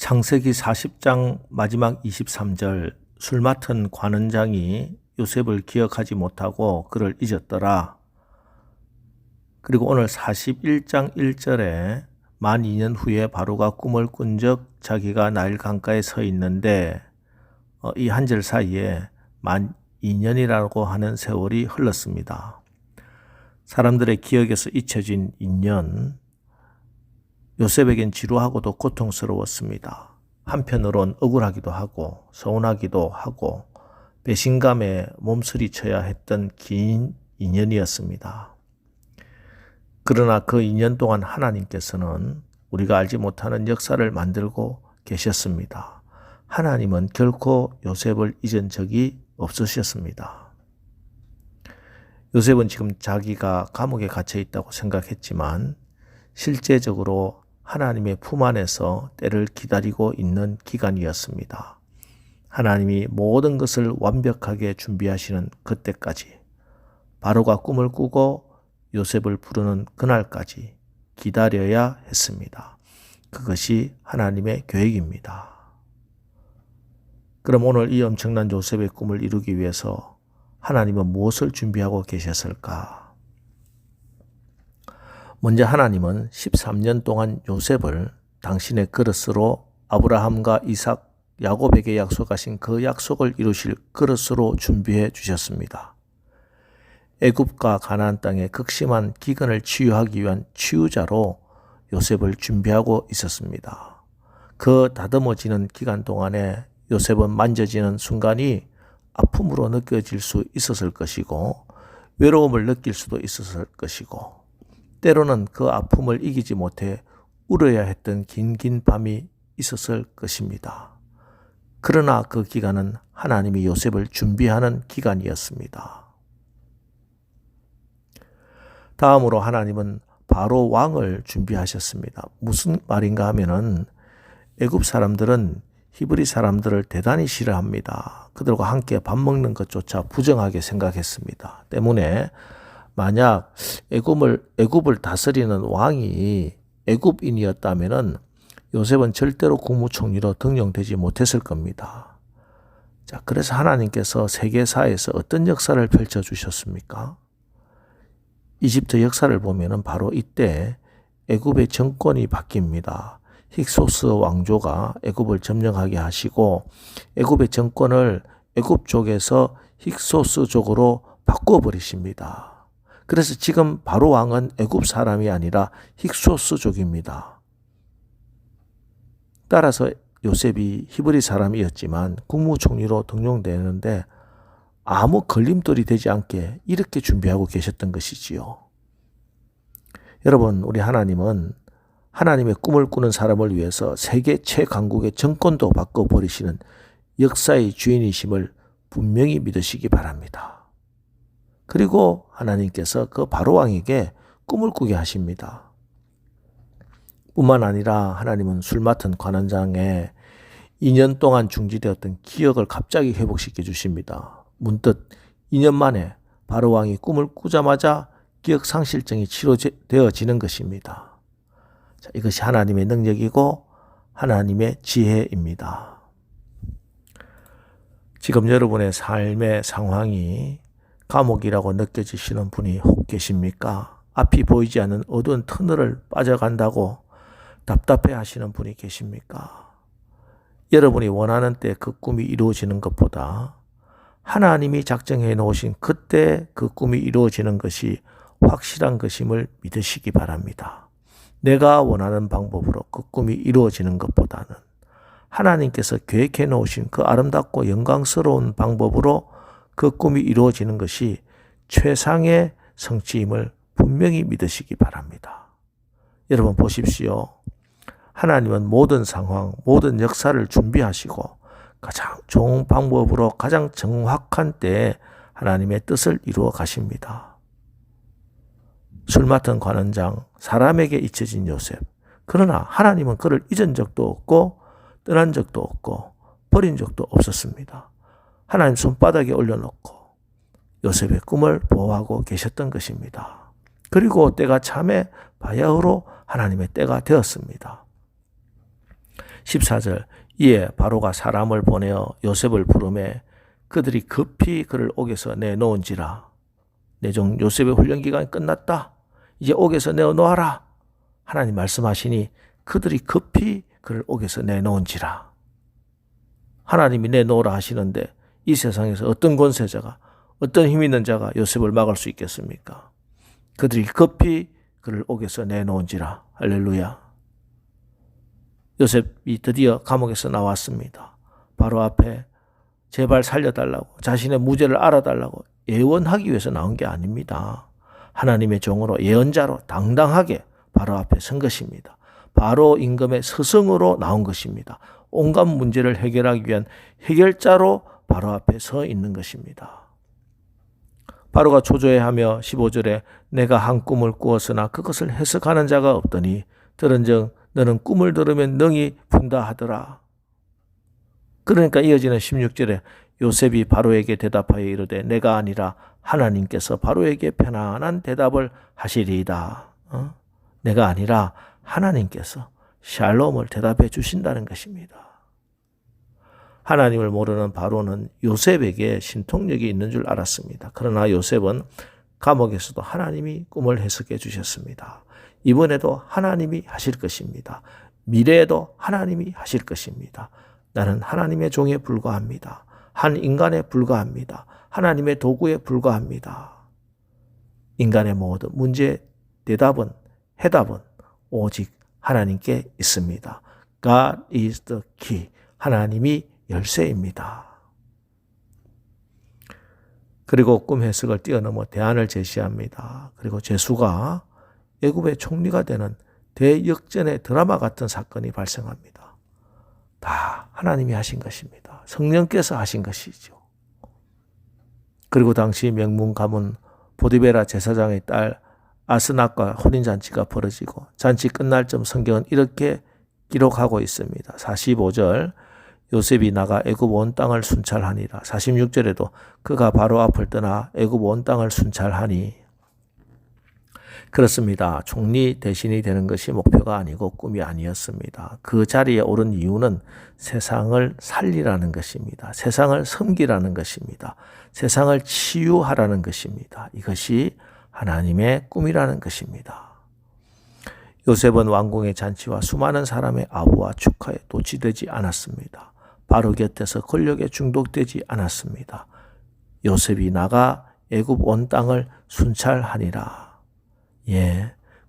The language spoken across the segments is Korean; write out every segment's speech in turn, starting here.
창세기 40장 마지막 23절 술 맡은 관원장이 요셉을 기억하지 못하고 그를 잊었더라. 그리고 오늘 41장 1절에 만 2년 후에 바로가 꿈을 꾼 적 자기가 나일 강가에 서 있는데 이 한 절 사이에 만 2년이라고 하는 세월이 흘렀습니다. 사람들의 기억에서 잊혀진 2년, 요셉에겐 지루하고도 고통스러웠습니다. 한편으론 억울하기도 하고 서운하기도 하고 배신감에 몸서리쳐야 했던 긴 2년이었습니다. 그러나 그 2년 동안 하나님께서는 우리가 알지 못하는 역사를 만들고 계셨습니다. 하나님은 결코 요셉을 잊은 적이 없으셨습니다. 요셉은 지금 자기가 감옥에 갇혀 있다고 생각했지만 실제적으로 하나님의 품 안에서 때를 기다리고 있는 기간이었습니다. 하나님이 모든 것을 완벽하게 준비하시는 그때까지, 바로가 꿈을 꾸고 요셉을 부르는 그날까지 기다려야 했습니다. 그것이 하나님의 계획입니다. 그럼 오늘 이 엄청난 요셉의 꿈을 이루기 위해서 하나님은 무엇을 준비하고 계셨을까? 먼저 하나님은 13년 동안 요셉을 당신의 그릇으로 아브라함과 이삭, 야곱에게 약속하신 그 약속을 이루실 그릇으로 준비해 주셨습니다. 애굽과 가나안 땅의 극심한 기근을 치유하기 위한 치유자로 요셉을 준비하고 있었습니다. 그 다듬어지는 기간 동안에 요셉은 만져지는 순간이 아픔으로 느껴질 수 있었을 것이고 외로움을 느낄 수도 있었을 것이고 때로는 그 아픔을 이기지 못해 울어야 했던 긴 밤이 있었을 것입니다. 그러나 그 기간은 하나님이 요셉을 준비하는 기간이었습니다. 다음으로 하나님은 바로 왕을 준비하셨습니다. 무슨 말인가 하면은 애굽 사람들은 히브리 사람들을 대단히 싫어합니다. 그들과 함께 밥 먹는 것조차 부정하게 생각했습니다. 때문에 만약 애굽을 다스리는 왕이 애굽인이었다면은 요셉은 절대로 국무총리로 등용되지 못했을 겁니다. 자, 그래서 하나님께서 세계사에서 어떤 역사를 펼쳐 주셨습니까? 이집트 역사를 보면은 바로 이때 애굽의 정권이 바뀝니다. 힉소스 왕조가 애굽을 점령하게 하시고 애굽의 정권을 애굽 쪽에서 힉소스 쪽으로 바꿔버리십니다. 그래서 지금 바로 왕은 애굽 사람이 아니라 힉소스족입니다. 따라서 요셉이 히브리 사람이었지만 국무총리로 등용되는데 아무 걸림돌이 되지 않게 이렇게 준비하고 계셨던 것이지요. 여러분, 우리 하나님은 하나님의 꿈을 꾸는 사람을 위해서 세계 최강국의 정권도 바꿔버리시는 역사의 주인이심을 분명히 믿으시기 바랍니다. 그리고 하나님께서 그 바로왕에게 꿈을 꾸게 하십니다. 뿐만 아니라 하나님은 술 맡은 관원장의 2년 동안 중지되었던 기억을 갑자기 회복시켜 주십니다. 문득 2년 만에 바로왕이 꿈을 꾸자마자 기억상실증이 치료되어지는 것입니다. 자, 이것이 하나님의 능력이고 하나님의 지혜입니다. 지금 여러분의 삶의 상황이 감옥이라고 느껴지시는 분이 혹 계십니까? 앞이 보이지 않는 어두운 터널을 빠져간다고 답답해 하시는 분이 계십니까? 여러분이 원하는 때 그 꿈이 이루어지는 것보다 하나님이 작정해 놓으신 그때 그 꿈이 이루어지는 것이 확실한 것임을 믿으시기 바랍니다. 내가 원하는 방법으로 그 꿈이 이루어지는 것보다는 하나님께서 계획해 놓으신 그 아름답고 영광스러운 방법으로 그 꿈이 이루어지는 것이 최상의 성취임을 분명히 믿으시기 바랍니다. 여러분 보십시오. 하나님은 모든 상황, 모든 역사를 준비하시고 가장 좋은 방법으로 가장 정확한 때에 하나님의 뜻을 이루어 가십니다. 술 맡은 관원장, 사람에게 잊혀진 요셉. 그러나 하나님은 그를 잊은 적도 없고 떠난 적도 없고 버린 적도 없었습니다. 하나님 손바닥에 올려놓고 요셉의 꿈을 보호하고 계셨던 것입니다. 그리고 때가 참에 바야흐로 하나님의 때가 되었습니다. 14절 이에 바로가 사람을 보내어 요셉을 부르매 그들이 급히 그를 옥에서 내놓은지라. 내 종 요셉의 훈련 기간이 끝났다. 이제 옥에서 내어놓아라. 하나님 말씀하시니 그들이 급히 그를 옥에서 내놓은지라. 하나님이 내놓으라 하시는데 이 세상에서 어떤 권세자가 어떤 힘 있는 자가 요셉을 막을 수 있겠습니까? 그들이 급히 그를 옥에서 내놓은지라. 할렐루야. 요셉이 드디어 감옥에서 나왔습니다. 바로 앞에 제발 살려달라고 자신의 무죄를 알아달라고 예언하기 위해서 나온 게 아닙니다. 하나님의 종으로 예언자로 당당하게 바로 앞에 선 것입니다. 바로 임금의 서성으로 나온 것입니다. 온갖 문제를 해결하기 위한 해결자로 바로 앞에 서 있는 것입니다. 바로가 초조해하며 15절에 내가 한 꿈을 꾸었으나 그것을 해석하는 자가 없더니 들은즉 너는 꿈을 들으면 능히 분다 하더라. 그러니까 이어지는 16절에 요셉이 바로에게 대답하여 이르되 내가 아니라 하나님께서 바로에게 편안한 대답을 하시리이다. 내가 아니라 하나님께서 샬롬을 대답해 주신다는 것입니다. 하나님을 모르는 바로는 요셉에게 신통력이 있는 줄 알았습니다. 그러나 요셉은 감옥에서도 하나님이 꿈을 해석해 주셨습니다. 이번에도 하나님이 하실 것입니다. 미래에도 하나님이 하실 것입니다. 나는 하나님의 종에 불과합니다. 한 인간에 불과합니다. 하나님의 도구에 불과합니다. 인간의 모든 문제의 대답은 해답은 오직 하나님께 있습니다. God is the key. 하나님이 열쇠입니다. 그리고 꿈 해석을 뛰어넘어 대안을 제시합니다. 그리고 제수가 애굽의 총리가 되는 대역전의 드라마 같은 사건이 발생합니다. 다 하나님이 하신 것입니다. 성령께서 하신 것이죠. 그리고 당시 명문 가문 보디베라 제사장의 딸 아스낫과 혼인잔치가 벌어지고 잔치 끝날 쯤 성경은 이렇게 기록하고 있습니다. 45절 요셉이 나가 애굽 온 땅을 순찰하니라. 46절에도 그가 바로 앞을 떠나 애굽 온 땅을 순찰하니. 그렇습니다. 총리 대신이 되는 것이 목표가 아니고 꿈이 아니었습니다. 그 자리에 오른 이유는 세상을 살리라는 것입니다. 세상을 섬기라는 것입니다. 세상을 치유하라는 것입니다. 이것이 하나님의 꿈이라는 것입니다. 요셉은 왕궁의 잔치와 수많은 사람의 아부와 축하에 도취되지 않았습니다. 바로 곁에서 권력에 중독되지 않았습니다. 요셉이 나가 애굽 온 땅을 순찰하니라.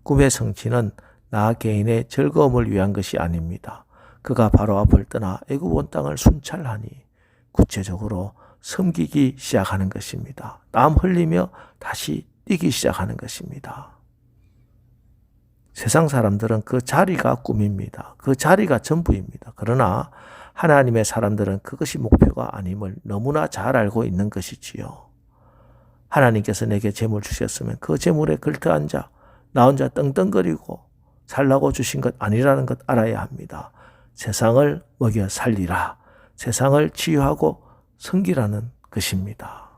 꿈의 성취는 나 개인의 즐거움을 위한 것이 아닙니다. 그가 바로 앞을 떠나 애굽 온 땅을 순찰하니 구체적으로 섬기기 시작하는 것입니다. 땀 흘리며 다시 뛰기 시작하는 것입니다. 세상 사람들은 그 자리가 꿈입니다. 그 자리가 전부입니다. 그러나 하나님의 사람들은 그것이 목표가 아님을 너무나 잘 알고 있는 것이지요. 하나님께서 내게 재물 주셨으면 그 재물에 걸터앉아 나 혼자 떵떵거리고 살라고 주신 것 아니라는 것 알아야 합니다. 세상을 먹여 살리라. 세상을 치유하고 섬기라는 것입니다.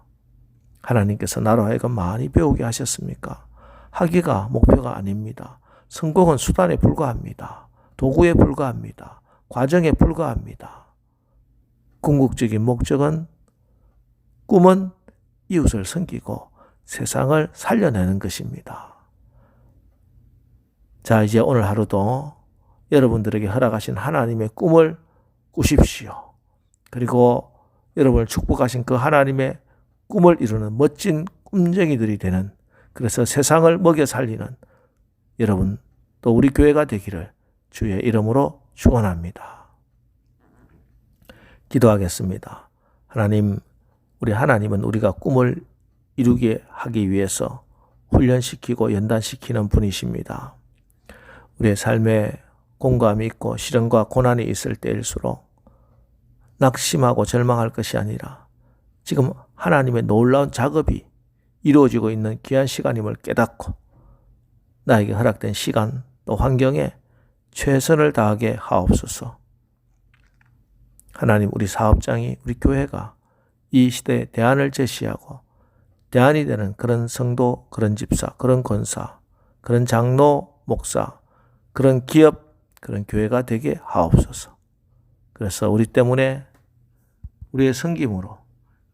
하나님께서 나로 하여금 많이 배우게 하셨습니까? 하기가 목표가 아닙니다. 성공은 수단에 불과합니다. 도구에 불과합니다. 과정에 불과합니다. 궁극적인 목적은 꿈은 이웃을 섬기고 세상을 살려내는 것입니다. 자, 이제 오늘 하루도 여러분들에게 허락하신 하나님의 꿈을 꾸십시오. 그리고 여러분을 축복하신 그 하나님의 꿈을 이루는 멋진 꿈쟁이들이 되는, 그래서 세상을 먹여 살리는 여러분 또 우리 교회가 되기를 주의 이름으로 축원합니다. 기도하겠습니다. 하나님, 우리 하나님은 우리가 꿈을 이루게 하기 위해서 훈련시키고 연단시키는 분이십니다. 우리의 삶에 공감이 있고 시련과 고난이 있을 때일수록 낙심하고 절망할 것이 아니라 지금 하나님의 놀라운 작업이 이루어지고 있는 귀한 시간임을 깨닫고 나에게 허락된 시간 또 환경에 최선을 다하게 하옵소서. 하나님, 우리 사업장이, 우리 교회가 이 시대에 대안을 제시하고 대안이 되는 그런 성도, 그런 집사, 그런 권사, 그런 장로, 목사, 그런 기업, 그런 교회가 되게 하옵소서. 그래서 우리 때문에 우리의 섬김으로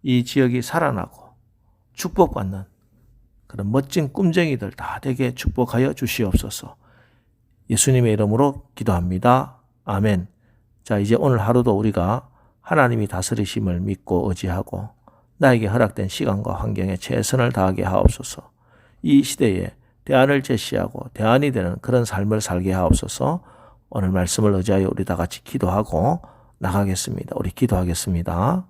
이 지역이 살아나고 축복받는 그런 멋진 꿈쟁이들 다 되게 축복하여 주시옵소서. 예수님의 이름으로 기도합니다. 아멘. 자, 이제 오늘 하루도 우리가 하나님이 다스리심을 믿고 의지하고 나에게 허락된 시간과 환경에 최선을 다하게 하옵소서. 이 시대에 대안을 제시하고 대안이 되는 그런 삶을 살게 하옵소서. 오늘 말씀을 의지하여 우리 다 같이 기도하고 나가겠습니다. 우리 기도하겠습니다.